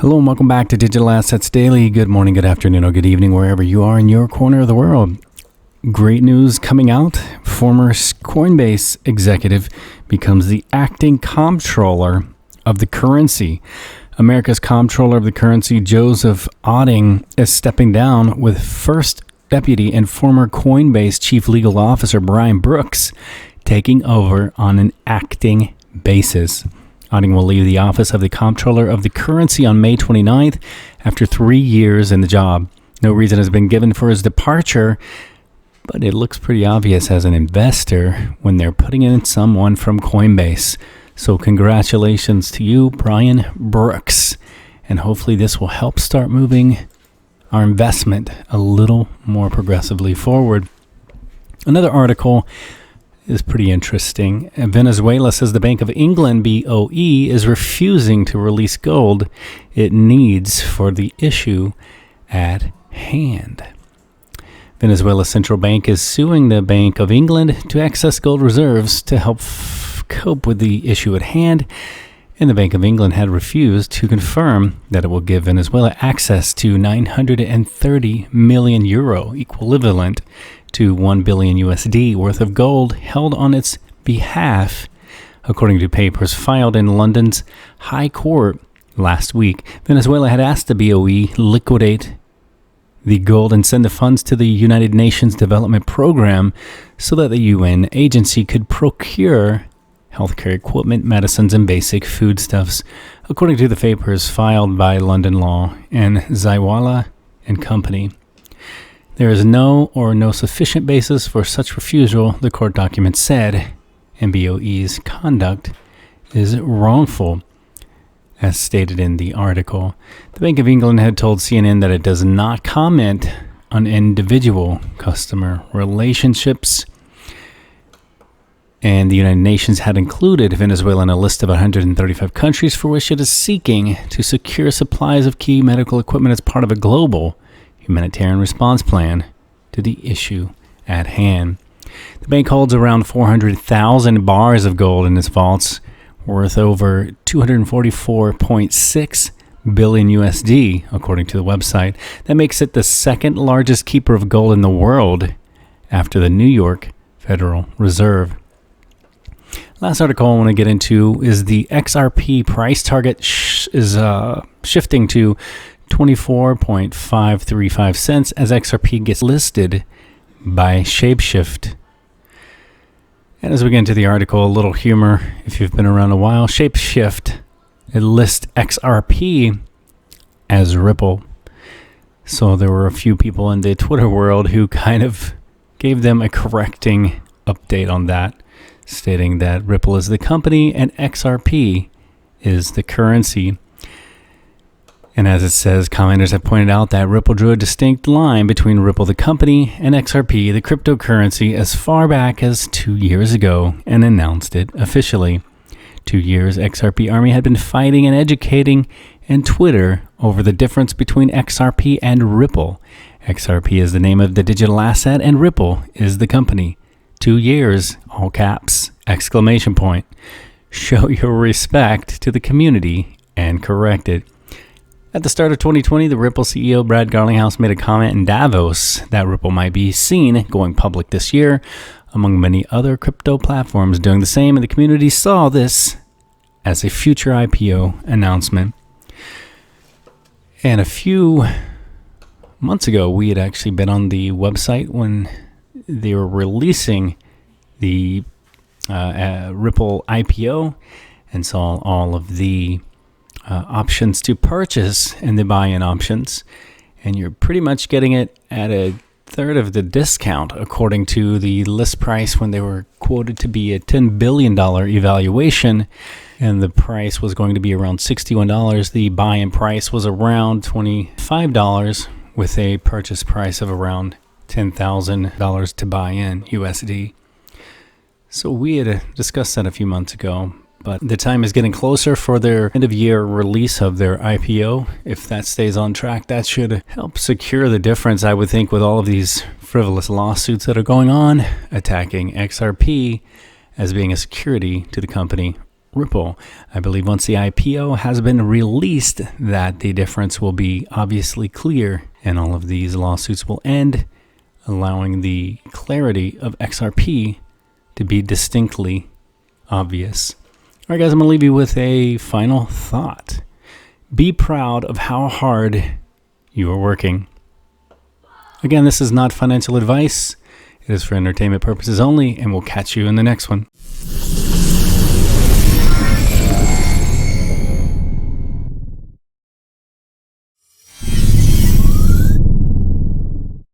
Hello and welcome back to Digital Assets Daily. Good morning, good afternoon, or good evening, wherever you are in your corner of the world. Great news coming out. Former Coinbase executive becomes the acting comptroller of the currency. America's comptroller of the currency, Joseph Otting, is stepping down, with first deputy and former Coinbase chief legal officer Brian Brooks taking over on an acting basis. Otting will leave the office of the comptroller of the currency on May 29th after 3 years in the job. No reason has been given for his departure, but it looks pretty obvious as an investor when they're putting in someone from Coinbase. So congratulations to you, Brian Brooks. And hopefully this will help start moving our investment a little more progressively forward. Another article is pretty interesting. Venezuela says the Bank of England, BOE, is refusing to release gold it needs for the issue at hand. Venezuela's central bank is suing the Bank of England to access gold reserves to help cope with the issue at hand, and the Bank of England had refused to confirm that it will give Venezuela access to 930 million euro, equivalent to 1 billion USD worth of gold held on its behalf, according to papers filed in London's High Court last week. Venezuela had asked the BOE liquidate the gold and send the funds to the United Nations Development Program so that the UN agency could procure healthcare equipment, medicines, and basic foodstuffs, according to the papers filed by London Law and Zywala and Company. There is no sufficient basis for such refusal, the court document said, and BOE's conduct is wrongful, as stated in the article. The Bank of England had told CNN that it does not comment on individual customer relationships, and the United Nations had included Venezuela in a list of 135 countries for which it is seeking to secure supplies of key medical equipment as part of a global humanitarian response plan to the issue at hand. The bank holds around 400,000 bars of gold in its vaults, worth over 244.6 billion USD, according to the website. That makes it the second largest keeper of gold in the world after the New York Federal Reserve. Last article I want to get into is the XRP price target is shifting to 24.535 cents as XRP gets listed by Shapeshift. And as we get into the article, a little humor if you've been around a while. Shapeshift, it lists XRP as Ripple. So there were a few people in the Twitter world who kind of gave them a correcting update on that, stating that Ripple is the company and XRP is the currency. And as it says, commenters have pointed out that Ripple drew a distinct line between Ripple the company and XRP the cryptocurrency as far back as 2 years ago and announced it officially. 2 years XRP Army had been fighting and educating and Twitter over the difference between XRP and Ripple. XRP is the name of the digital asset and Ripple is the company. 2 years, all caps, exclamation point. Show your respect to the community and correct it. At the start of 2020, the Ripple CEO Brad Garlinghouse made a comment in Davos that Ripple might be seen going public this year, among many other crypto platforms doing the same, and the community saw this as a future IPO announcement. And a few months ago, we had actually been on the website when they were releasing the Ripple IPO and saw all of the options to purchase and the buy-in options, and you're pretty much getting it at a third of the discount according to the list price when they were quoted to be a $10 billion evaluation, and the price was going to be around $61. The buy-in price was around $25 with a purchase price of around $10,000 to buy in USD. So we had discussed that a few months ago, but the time is getting closer for their end-of-year release of their IPO. If that stays on track, that should help secure the difference, I would think, with all of these frivolous lawsuits that are going on, attacking XRP as being a security to the company Ripple. I believe once the IPO has been released, that the difference will be obviously clear and all of these lawsuits will end, allowing the clarity of XRP to be distinctly obvious. All right, guys, I'm going to leave you with a final thought. Be proud of how hard you are working. Again, this is not financial advice. It is for entertainment purposes only, and we'll catch you in the next one.